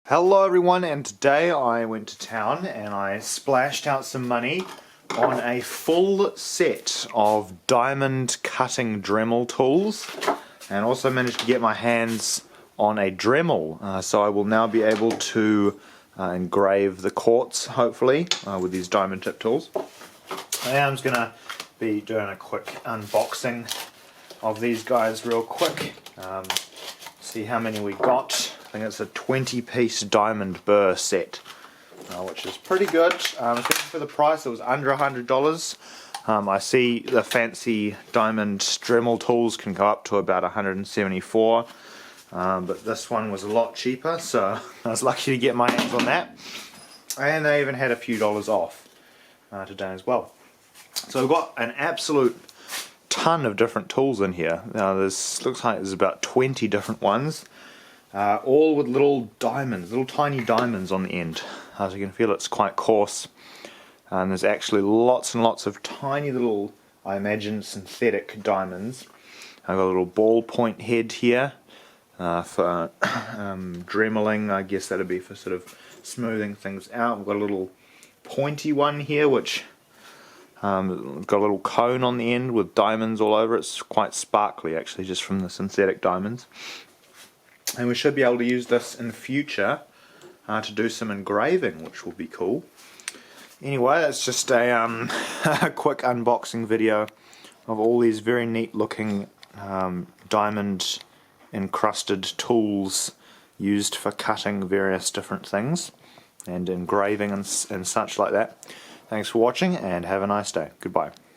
Hello everyone, and today I went to town and I splashed out some money on a full set of diamond cutting Dremel tools, and also managed to get my hands on a Dremel, so I will now be able to engrave the quartz hopefully with these diamond tip tools. I'm just going to be doing a quick unboxing of these guys real quick, see how many we got. I think it's a 20-piece diamond burr set, which is pretty good, especially for the price. It was under $100. I see the fancy diamond Dremel tools can go up to about $174, but this one was a lot cheaper, so I was lucky to get my hands on that. And they even had a few dollars off today as well. So we've got an absolute ton of different tools in here. Now looks like there's about 20 different ones. All with little diamonds, little tiny diamonds on the end. As you can feel, it's quite coarse. And there's actually lots and lots of tiny little, I imagine, synthetic diamonds. I've got a little ballpoint head here for dremeling. I guess that'd be for sort of smoothing things out. We've got a little pointy one here, which got a little cone on the end with diamonds all over. It's quite sparkly, actually, just from the synthetic diamonds. And we should be able to use this in the future to do some engraving, which will be cool. Anyway, that's just a quick unboxing video of all these very neat looking diamond encrusted tools used for cutting various different things and engraving and such like that. Thanks for watching and have a nice day. Goodbye.